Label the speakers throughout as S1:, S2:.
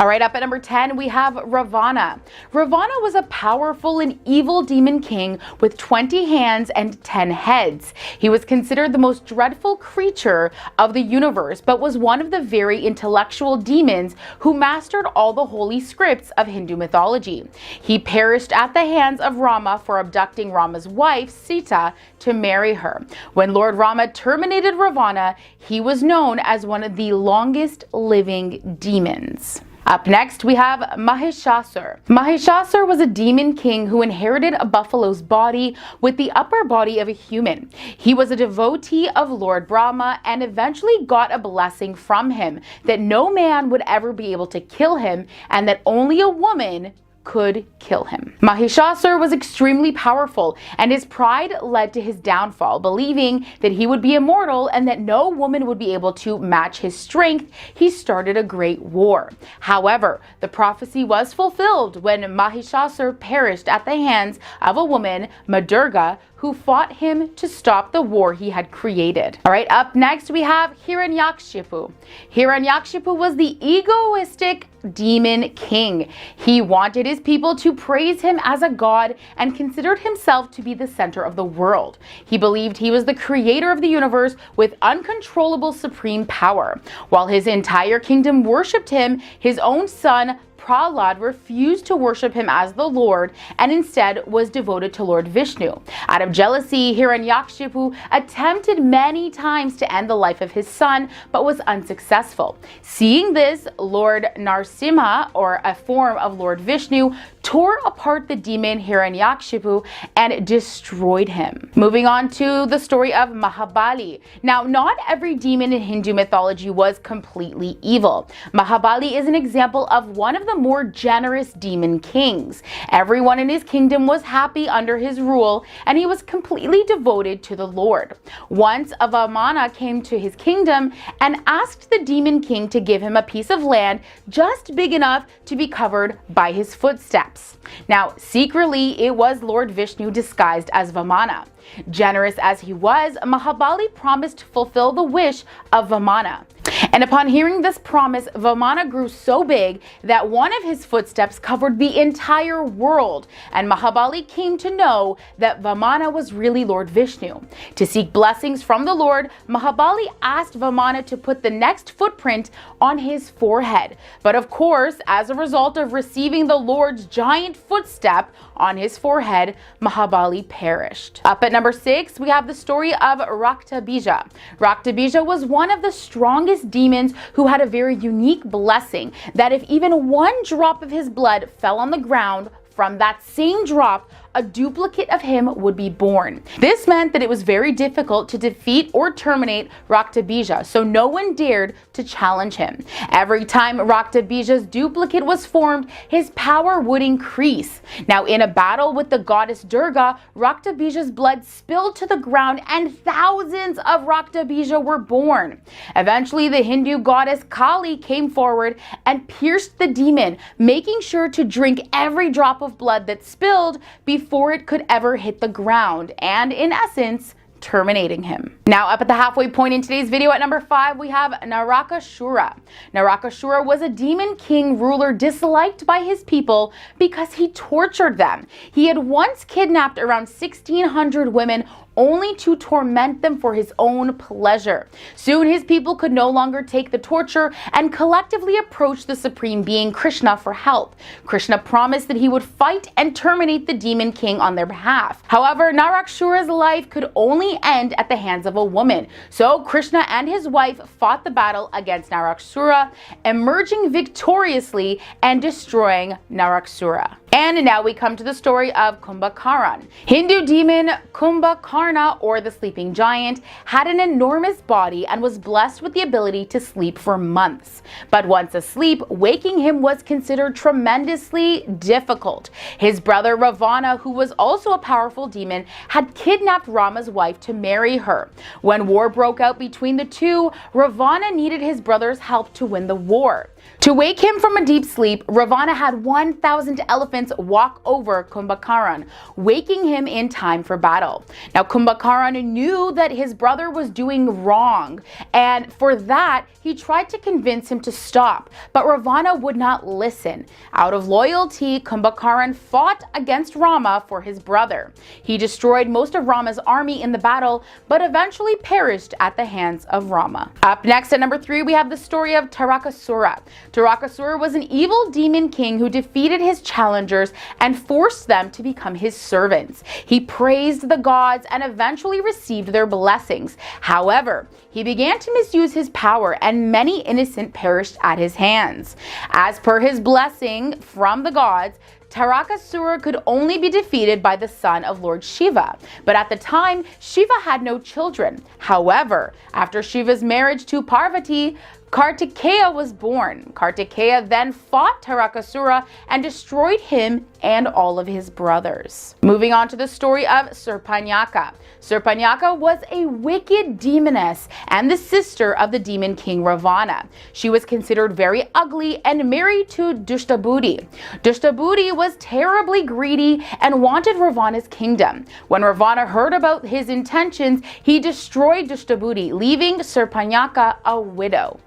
S1: All right, up at number 10, we have Ravana. Ravana was a powerful and evil demon king with 20 hands and 10 heads. He was considered the most dreadful creature of the universe, but was one of the very intellectual demons who mastered all the holy scripts of Hindu mythology. He perished at the hands of Rama for abducting Rama's wife, Sita, to marry her. When Lord Rama terminated Ravana, he was known as one of the longest living demons. Up next, we have Mahishasur. Mahishasur was a demon king who inherited a buffalo's body with the upper body of a human. He was a devotee of Lord Brahma and eventually got a blessing from him that no man would ever be able to kill him and that only a woman could kill him. Mahishasur was extremely powerful, and his pride led to his downfall. Believing that he would be immortal and that no woman would be able to match his strength, he started a great war. However, the prophecy was fulfilled when Mahishasur perished at the hands of a woman, Madurga, who fought him to stop the war he had created. All right, up next we have Hiranyakshipu. Hiranyakshipu was the egoistic demon king. He wanted his people to praise him as a god and considered himself to be the center of the world. He believed he was the creator of the universe with uncontrollable supreme power. While his entire kingdom worshipped him, his own son Prahlad refused to worship him as the Lord and instead was devoted to Lord Vishnu. Out of jealousy, Hiranyakshipu attempted many times to end the life of his son, but was unsuccessful. Seeing this, Lord Narsimha, or a form of Lord Vishnu, tore apart the demon Hiranyakshipu and destroyed him. Moving on to the story of Mahabali. Now, not every demon in Hindu mythology was completely evil. Mahabali is an example of one of the more generous demon kings. Everyone in his kingdom was happy under his rule, and he was completely devoted to the Lord. Once a Vamana came to his kingdom and asked the demon king to give him a piece of land just big enough to be covered by his footsteps. Now, secretly, it was Lord Vishnu disguised as Vamana. Generous as he was, Mahabali promised to fulfill the wish of Vamana. And upon hearing this promise, Vamana grew so big that one of his footsteps covered the entire world, and Mahabali came to know that Vamana was really Lord Vishnu. To seek blessings from the Lord, Mahabali asked Vamana to put the next footprint on his forehead. But of course, as a result of receiving the Lord's giant footstep on his forehead, Mahabali perished. Up at number 6, we have the story of Raktabija. Raktabija was one of the strongest demons who had a very unique blessing that if even one drop of his blood fell on the ground, from that same drop, a duplicate of him would be born. This meant that it was very difficult to defeat or terminate Raktabija, so no one dared to challenge him. Every time Raktabija's duplicate was formed, his power would increase. Now, in a battle with the goddess Durga, Raktabija's blood spilled to the ground and thousands of Raktabija were born. Eventually, the Hindu goddess Kali came forward and pierced the demon, making sure to drink every drop of blood that spilled before it could ever hit the ground, and in essence, terminating him. Now, up at the halfway point in today's video at number 5, we have Narakasura. Narakasura was a demon king ruler disliked by his people because he tortured them. He had once kidnapped around 1,600 women only to torment them for his own pleasure. Soon his people could no longer take the torture and collectively approached the supreme being Krishna for help. Krishna promised that he would fight and terminate the demon king on their behalf. However, Narakasura's life could only end at the hands of a woman. So Krishna and his wife fought the battle against Narakasura, emerging victoriously and destroying Narakasura. And now we come to the story of Kumbhakaran. Hindu demon Kumbhakarna, or the sleeping giant, had an enormous body and was blessed with the ability to sleep for months. But once asleep, waking him was considered tremendously difficult. His brother Ravana, who was also a powerful demon, had kidnapped Rama's wife to marry her. When war broke out between the two, Ravana needed his brother's help to win the war. To wake him from a deep sleep, Ravana had 1,000 elephants walk over Kumbhakaran, waking him in time for battle. Now Kumbhakaran knew that his brother was doing wrong, and for that he tried to convince him to stop, but Ravana would not listen. Out of loyalty, Kumbhakaran fought against Rama for his brother. He destroyed most of Rama's army in the battle, but eventually perished at the hands of Rama. Up next at number 3, we have the story of Tarakasura. Tarakasura was an evil demon king who defeated his challengers and forced them to become his servants. He praised the gods and eventually received their blessings. However, he began to misuse his power and many innocent perished at his hands. As per his blessing from the gods, Tarakasura could only be defeated by the son of Lord Shiva, but at the time, Shiva had no children. However, after Shiva's marriage to Parvati, Kartikeya was born. Kartikeya then fought Tarakasura and destroyed him and all of his brothers. Moving on to the story of Surpanaka. Surpanaka was a wicked demoness and the sister of the demon king Ravana. She was considered very ugly and married to Dushtabudi. Dushtabudi was terribly greedy and wanted Ravana's kingdom. When Ravana heard about his intentions, he destroyed Dushtabudi, leaving Surpanaka a widow.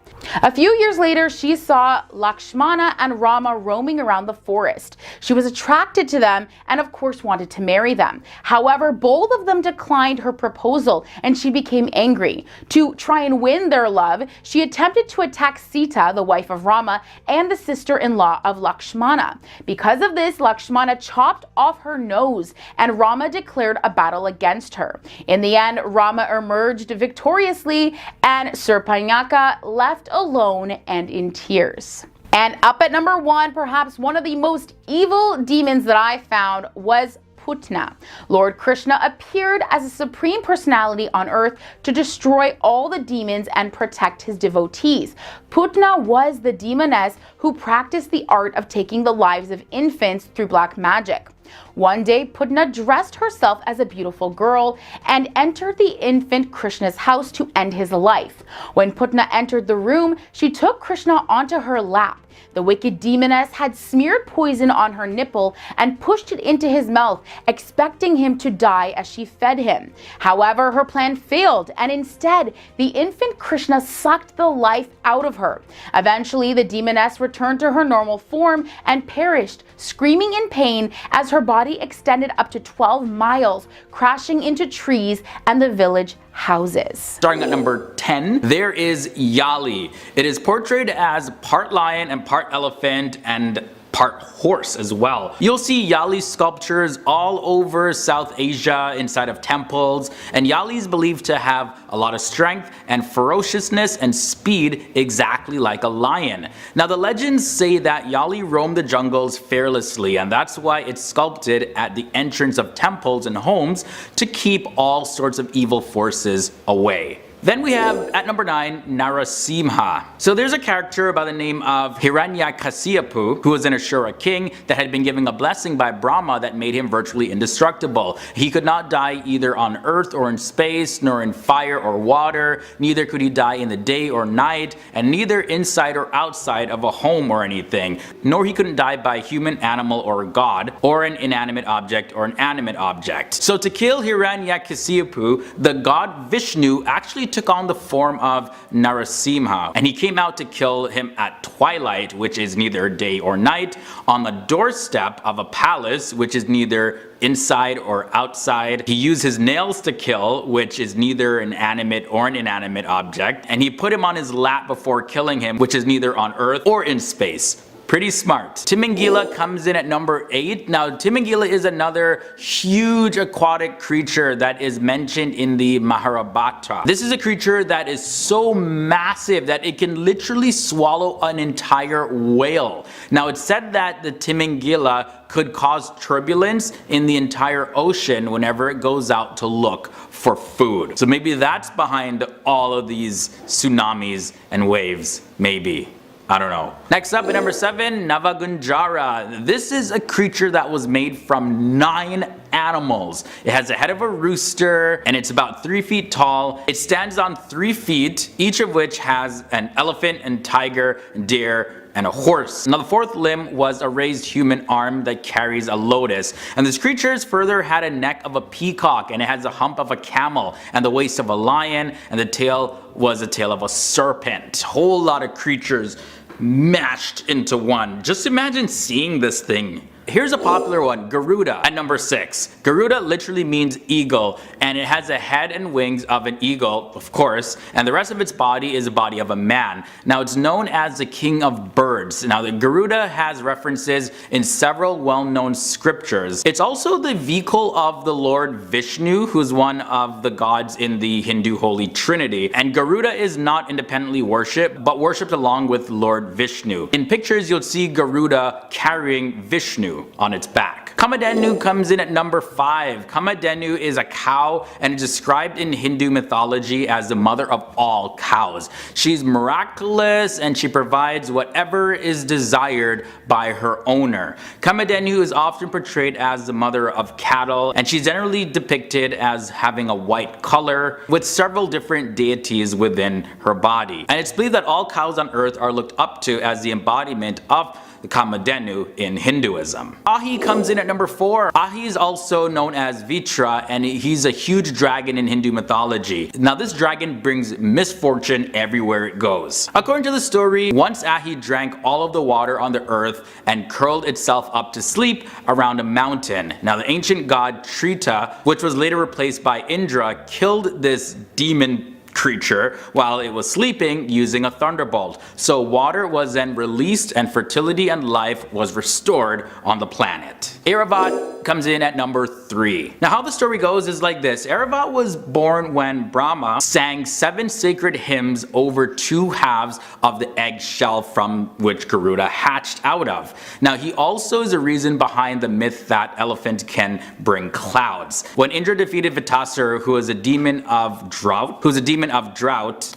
S1: A few years later, she saw Lakshmana and Rama roaming around the forest. She was attracted to them and of course wanted to marry them. However, both of them declined her proposal and she became angry. To try and win their love, she attempted to attack Sita, the wife of Rama, and the sister-in-law of Lakshmana. Because of this, Lakshmana chopped off her nose and Rama declared a battle against her. In the end, Rama emerged victoriously and Surpanaka left alone and in tears. And up at number 1, perhaps one of the most evil demons that I found was Putna. Lord Krishna appeared as a supreme personality on earth to destroy all the demons and protect his devotees. Putna was the demoness who practiced the art of taking the lives of infants through black magic. One day, Putna dressed herself as a beautiful girl and entered the infant Krishna's house to end his life. When Putna entered the room, she took Krishna onto her lap. The wicked demoness had smeared poison on her nipple and pushed it into his mouth, expecting him to die as she fed him. However, her plan failed, and instead, the infant Krishna sucked the life out of her. Eventually, the demoness returned to her normal form and perished, screaming in pain as her body extended up to 12 miles, crashing into trees and the village houses.
S2: Starting at number 10, there is Yali. It is portrayed as part lion and part elephant and part horse as well. You'll see Yali sculptures all over South Asia inside of temples, and Yali is believed to have a lot of strength and ferociousness and speed exactly like a lion. Now the legends say that Yali roamed the jungles fearlessly, and that's why it's sculpted at the entrance of temples and homes to keep all sorts of evil forces away. Then we have at number 9, Narasimha. So there's a character by the name of Hiranyakasipu who was an Ashura king that had been given a blessing by Brahma that made him virtually indestructible. He could not die either on earth or in space, nor in fire or water, neither could he die in the day or night, and neither inside or outside of a home or anything, nor he couldn't die by human, animal, or god, or an inanimate object or an animate object. So to kill Hiranyakasipu, the god Vishnu actually took on the form of Narasimha, and he came out to kill him at twilight, which is neither day or night, on the doorstep of a palace, which is neither inside or outside. He used his nails to kill, which is neither an animate or an inanimate object, and he put him on his lap before killing him, which is neither on earth or in space. Pretty smart. Timangila comes in at number 8. Now Timangila is another huge aquatic creature that is mentioned in the Mahabharata. This is a creature that is so massive that it can literally swallow an entire whale. Now it's said that the Timangila could cause turbulence in the entire ocean whenever it goes out to look for food. So maybe that's behind all of these tsunamis and waves, maybe. I don't know. Next up at number 7, Navagunjara. This is a creature that was made from 9 animals. It has a head of a rooster and it's about 3 feet tall. It stands on 3 feet, each of which has an elephant and tiger, deer, and a horse. Now the fourth limb was a raised human arm that carries a lotus. And this creature further had a neck of a peacock, and it has a hump of a camel, and the waist of a lion, and the tail was a tail of a serpent. Whole lot of creatures mashed into one. Just imagine seeing this thing. Here's a popular one, Garuda, at number 6. Garuda literally means eagle, and it has a head and wings of an eagle, of course, and the rest of its body is the body of a man. Now it's known as the king of birds. Now the Garuda has references in several well-known scriptures. It's also the vehicle of the Lord Vishnu, who's one of the gods in the Hindu Holy Trinity. And Garuda is not independently worshipped, but worshipped along with Lord Vishnu. In pictures you'll see Garuda carrying Vishnu on its back. Kamadhenu comes in at number 5. Kamadhenu is a cow and is described in Hindu mythology as the mother of all cows. She's miraculous and she provides whatever is desired by her owner. Kamadhenu is often portrayed as the mother of cattle, and she's generally depicted as having a white color with several different deities within her body. And it's believed that all cows on earth are looked up to as the embodiment of the Kamadhenu in Hinduism. Ahi comes in at number 4. Ahi is also known as Vitra, and he's a huge dragon in Hindu mythology. Now this dragon brings misfortune everywhere it goes. According to the story, once Ahi drank all of the water on the earth and curled itself up to sleep around a mountain. Now the ancient god Trita, which was later replaced by Indra, killed this demon creature while it was sleeping using a thunderbolt. So water was then released and fertility and life was restored on the planet. Airavat comes in at number 3. Now how the story goes is like this. Airavat was born when Brahma sang 7 sacred hymns over 2 halves of the egg shell from which Garuda hatched out of. Now he also is a reason behind the myth that elephant can bring clouds. When Indra defeated Vitasur, who was a demon of drought,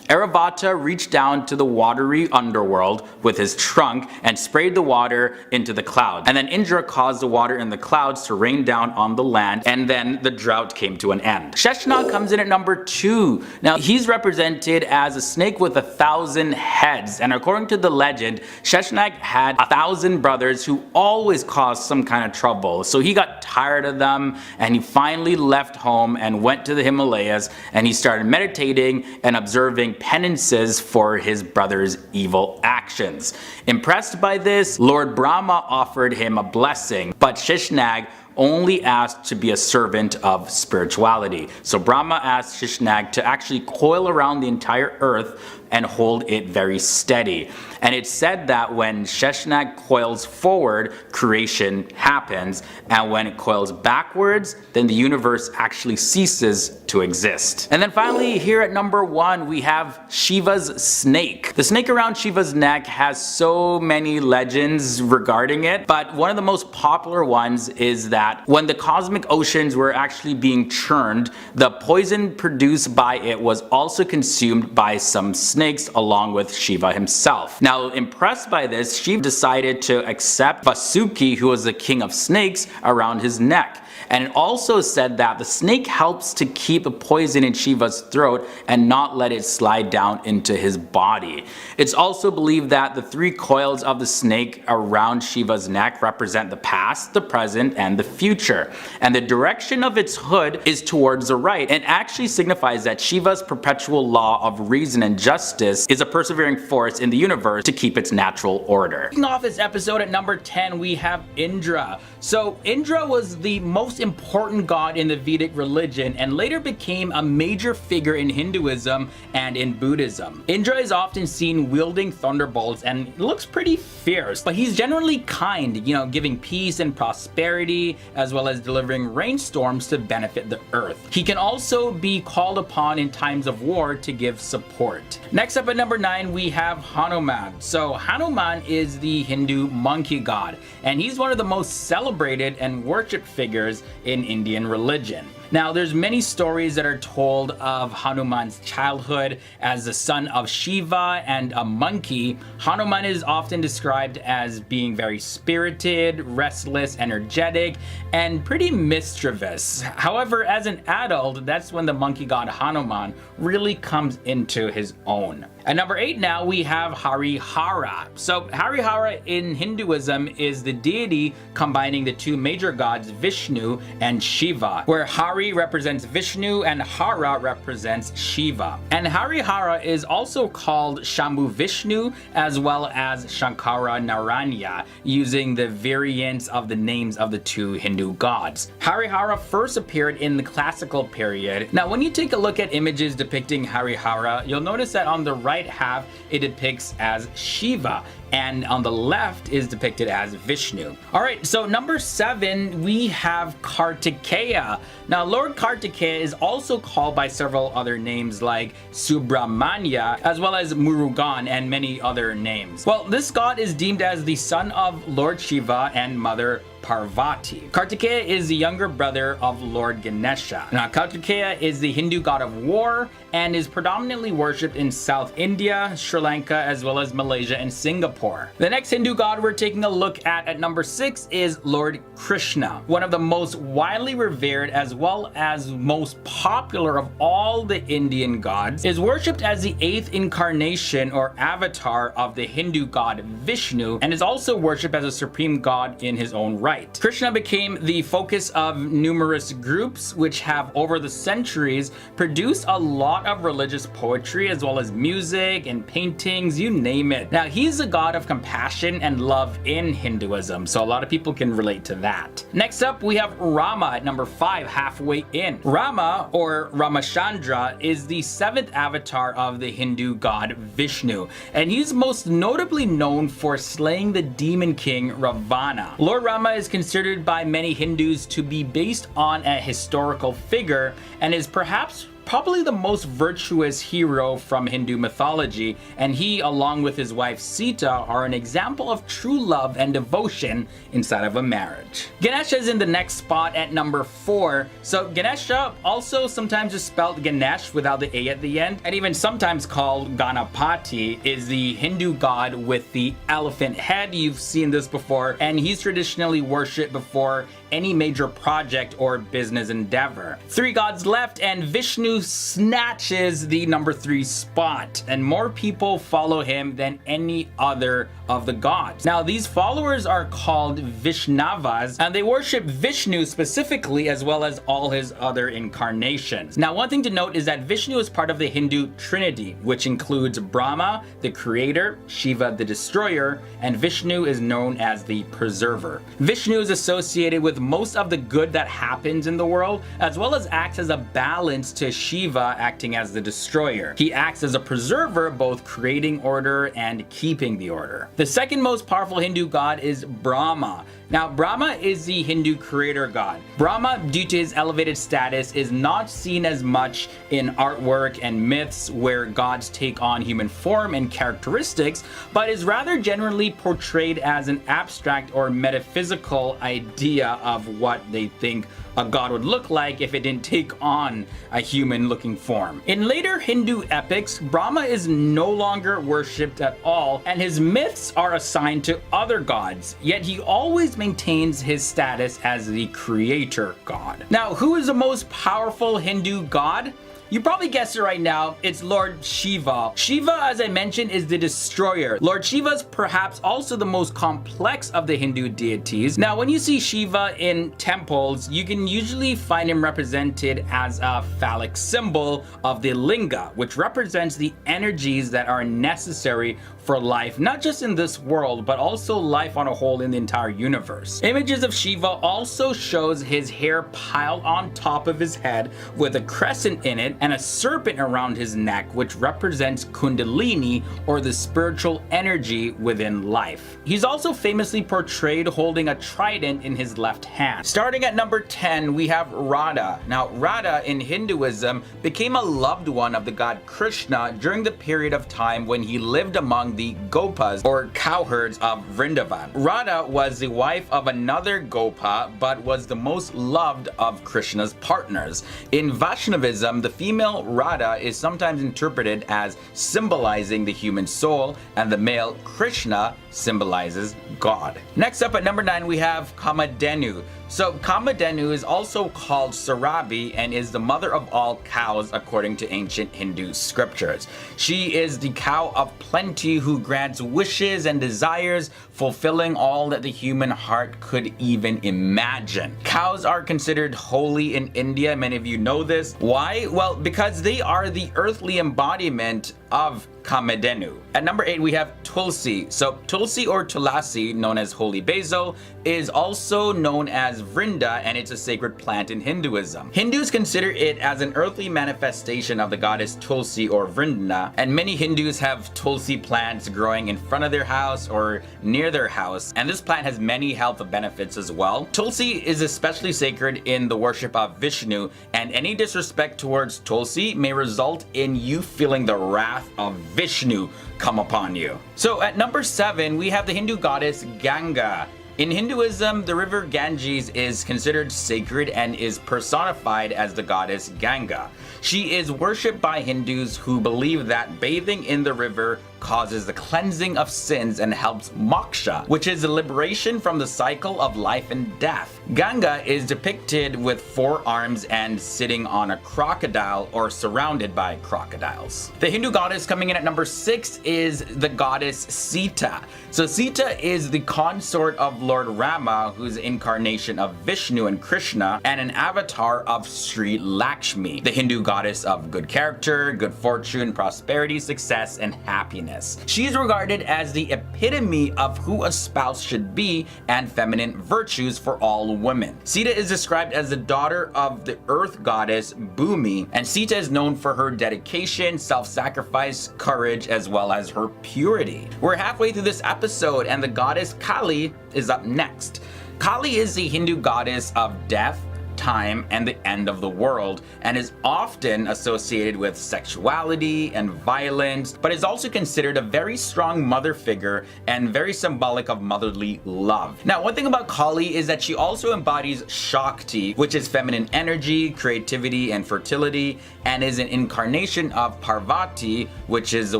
S2: Airavata reached down to the watery underworld with his trunk and sprayed the water into the clouds. And then Indra caused the water in the clouds to rain down on the land, and then the drought came to an end. Sheshnag comes in at number 2. Now he's represented as a snake with 1,000 heads, and according to the legend, Sheshnag had 1,000 brothers who always caused some kind of trouble. So he got tired of them and he finally left home and went to the Himalayas, and he started meditating and observing penances for his brother's evil actions. Impressed by this, Lord Brahma offered him a blessing, but Sheshnag only asked to be a servant of spirituality. So Brahma asked Sheshnag to actually coil around the entire earth and hold it very steady. And it's said that when Sheshnag coils forward, creation happens, and when it coils backwards, then the universe actually ceases to exist. And then finally, here at number 1, we have Shiva's snake. The snake around Shiva's neck has so many legends regarding it, but one of the most popular ones is that when the cosmic oceans were actually being churned, the poison produced by it was also consumed by some snakes along with Shiva himself. Now, impressed by this, Shiva decided to accept Vasuki, who was the king of snakes, around his neck. And it also said that the snake helps to keep the poison in Shiva's throat and not let it slide down into his body. It's also believed that the 3 coils of the snake around Shiva's neck represent the past, the present, and the future. And the direction of its hood is towards the right, and actually signifies that Shiva's perpetual law of reason and justice is a persevering force in the universe to keep its natural order. Kicking off this episode at number 10, we have Indra. So Indra was the most important god in the Vedic religion and later became a major figure in Hinduism and in Buddhism. Indra is often seen wielding thunderbolts and looks pretty fierce, but he's generally kind, giving peace and prosperity, as well as delivering rainstorms to benefit the earth. He can also be called upon in times of war to give support. Next up at number 9, we have Hanuman. So Hanuman is the Hindu monkey god, and he's one of the most celebrated and worshipped figures in Indian religion. Now, there's many stories that are told of Hanuman's childhood as the son of Shiva and a monkey. Hanuman is often described as being very spirited, restless, energetic, and pretty mischievous. However, as an adult, that's when the monkey god Hanuman really comes into his own. At number 8 now we have Harihara. So Harihara in Hinduism is the deity combining the two major gods Vishnu and Shiva, where Hari represents Vishnu and Hara represents Shiva. And Harihara is also called Shambhu Vishnu as well as Shankara Narayana, using the variants of the names of the two Hindu gods. Harihara first appeared in the classical period. Now when you take a look at images depicting Harihara, you'll notice that on the right half it depicts as Shiva, and on the left is depicted as Vishnu. Alright, so number 7 we have Kartikeya. Now Lord Kartikeya is also called by several other names like Subramanya as well as Murugan and many other names. Well, this god is deemed as the son of Lord Shiva and Mother Parvati. Kartikeya is the younger brother of Lord Ganesha. Now Kartikeya is the Hindu god of war and is predominantly worshipped in South India, Sri Lanka, as well as Malaysia and Singapore. The next Hindu god we're taking a look at number 6 is Lord Krishna, one of the most widely revered as well as most popular of all the Indian gods, is worshipped as the 8th incarnation or avatar of the Hindu god Vishnu, and is also worshipped as a supreme god in his own right. Krishna became the focus of numerous groups which have over the centuries produced a lot of religious poetry as well as music and paintings, you name it. Now he's a god of compassion and love in Hinduism, so a lot of people can relate to that. Next up we have Rama at number 5, halfway in. Rama or Ramachandra is the 7th avatar of the Hindu god Vishnu, and he's most notably known for slaying the demon king Ravana. Lord Rama is considered by many Hindus to be based on a historical figure and is probably the most virtuous hero from Hindu mythology, and he along with his wife Sita are an example of true love and devotion inside of a marriage. Ganesha is in the next spot at number 4. So Ganesha, also sometimes is spelled Ganesh without the A at the end, and even sometimes called Ganapati, is the Hindu god with the elephant head. You've seen this before, and he's traditionally worshipped before any major project or business endeavor. 3 gods left, and Vishnu snatches the number 3 spot, and more people follow him than any other of the gods. Now these followers are called Vishnavas, and they worship Vishnu specifically as well as all his other incarnations. Now one thing to note is that Vishnu is part of the Hindu Trinity, which includes Brahma, the creator, Shiva, the destroyer, and Vishnu is known as the preserver. Vishnu is associated with most of the good that happens in the world, as well as acts as a balance to Shiva acting as the destroyer. He acts as a preserver, both creating order and keeping the order. The second most powerful Hindu god is Brahma. Now Brahma is the Hindu creator god. Brahma, due to his elevated status, is not seen as much in artwork and myths where gods take on human form and characteristics, but is rather generally portrayed as an abstract or metaphysical idea of what they think a god would look like if it didn't take on a human looking form. In later Hindu epics, Brahma is no longer worshipped at all, and his myths are assigned to other gods, yet he always maintains his status as the creator god. Now, who is the most powerful Hindu god? You probably guessed it right now, it's Lord Shiva. Shiva, as I mentioned, is the destroyer. Lord Shiva is perhaps also the most complex of the Hindu deities. Now, when you see Shiva in temples, you can usually find him represented as a phallic symbol of the linga, which represents the energies that are necessary for life, not just in this world, but also life on a whole in the entire universe. Images of Shiva also shows his hair piled on top of his head with a crescent in it, and a serpent around his neck, which represents Kundalini, or the spiritual energy within life. He's also famously portrayed holding a trident in his left hand. Starting at number 10, we have Radha. Now Radha in Hinduism became a loved one of the god Krishna during the period of time when he lived among the Gopas or cowherds of Vrindavan. Radha was the wife of another Gopa but was the most loved of Krishna's partners. In Vaishnavism, the female Radha is sometimes interpreted as symbolizing the human soul, and the male Krishna symbolizes God. Next up at number 9 we have Kamadhenu. So Kamadhenu is also called Sarabi and is the mother of all cows according to ancient Hindu scriptures. She is the cow of plenty who grants wishes and desires, fulfilling all that the human heart could even imagine. Cows are considered holy in India. Many of you know this. Why? Well, because they are the earthly embodiment of Kamadhenu. At number 8 we have Tulsi. So Tulsi or Tulasi, known as holy basil, is also known as Vrinda, and it's a sacred plant in Hinduism. Hindus consider it as an earthly manifestation of the goddess Tulsi or Vrinda, and many Hindus have Tulsi plants growing in front of their house or near their house, and this plant has many health benefits as well. Tulsi is especially sacred in the worship of Vishnu, and any disrespect towards Tulsi may result in you feeling the wrath of Vishnu come upon you. So at number 7 we have the Hindu goddess Ganga. In Hinduism, the river Ganges is considered sacred and is personified as the goddess Ganga. She is worshipped by Hindus who believe that bathing in the river causes the cleansing of sins and helps moksha, which is the liberation from the cycle of life and death. Ganga is depicted with 4 arms and sitting on a crocodile or surrounded by crocodiles. The Hindu goddess coming in at number 6 is the goddess Sita. So Sita is the consort of Lord Rama, who's an incarnation of Vishnu and Krishna, and an avatar of Sri Lakshmi, the Hindu goddess of good character, good fortune, prosperity, success, and happiness. She is regarded as the epitome of who a spouse should be and feminine virtues for all women. Sita is described as the daughter of the earth goddess Bhumi, and Sita is known for her dedication, self-sacrifice, courage, as well as her purity. We're halfway through this episode and the goddess Kali is up next. Kali is the Hindu goddess of death, time, and the end of the world, and is often associated with sexuality and violence, but is also considered a very strong mother figure and very symbolic of motherly love. Now, one thing about Kali is that she also embodies Shakti, which is feminine energy, creativity, and fertility, and is an incarnation of Parvati, which is the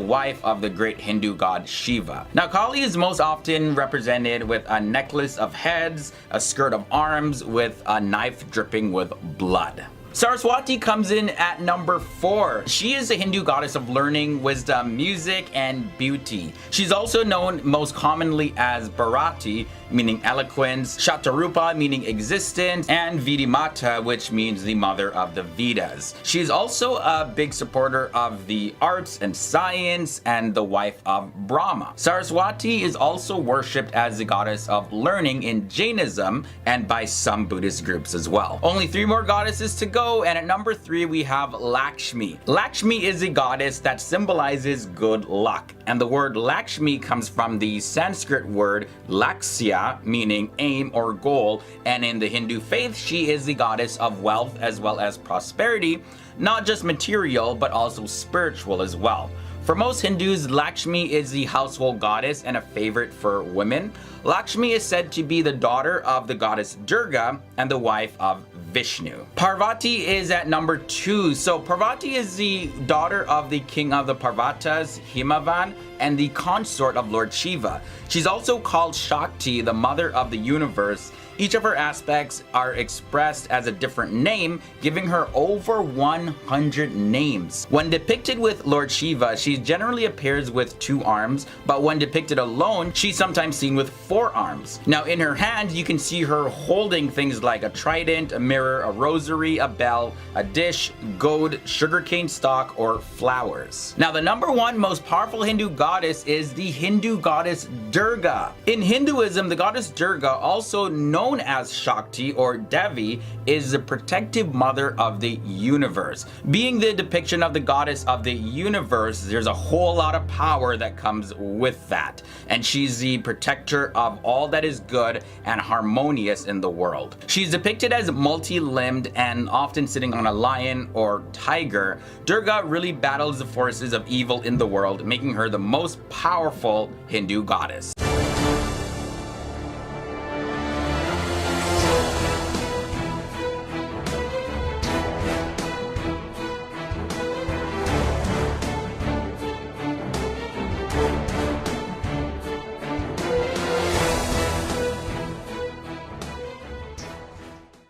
S2: wife of the great Hindu god Shiva. Now, Kali is most often represented with a necklace of heads, a skirt of arms with a knife dripping with blood. Saraswati comes in at number 4. She is a Hindu goddess of learning, wisdom, music, and beauty. She's also known most commonly as Bharati, meaning eloquence, Shatarupa, meaning existence, and Vidimata, which means the mother of the Vedas. She's also a big supporter of the arts and science and the wife of Brahma. Saraswati is also worshipped as the goddess of learning in Jainism and by some Buddhist groups as well. Only 3 more goddesses to go, and at number 3 we have Lakshmi. Lakshmi is a goddess that symbolizes good luck, and the word Lakshmi comes from the Sanskrit word Laksya, meaning aim or goal, and in the Hindu faith she is the goddess of wealth as well as prosperity, not just material but also spiritual as well. For most Hindus, Lakshmi is the household goddess and a favorite for women. Lakshmi is said to be the daughter of the goddess Durga and the wife of Vishnu. Parvati is at number 2. So Parvati is the daughter of the king of the Parvatas, Himavan, and the consort of Lord Shiva. She's also called Shakti, the mother of the universe. Each of her aspects are expressed as a different name, giving her over 100 names. When depicted with Lord Shiva, she generally appears with 2 arms, but when depicted alone, she's sometimes seen with 4 arms. Now, in her hand, you can see her holding things like a trident, a mirror, a rosary, a bell, a dish, goad, sugarcane stalk, or flowers. Now, the number 1 most powerful Hindu goddess is the Hindu goddess Durga. In Hinduism, the goddess Durga, also known as Shakti or Devi, is the protective mother of the universe. Being the depiction of the goddess of the universe, there's a whole lot of power that comes with that. And she's the protector of all that is good and harmonious in the world. She's depicted as multi multi-limbed and often sitting on a lion or tiger, Durga really battles the forces of evil in the world, making her the most powerful Hindu goddess.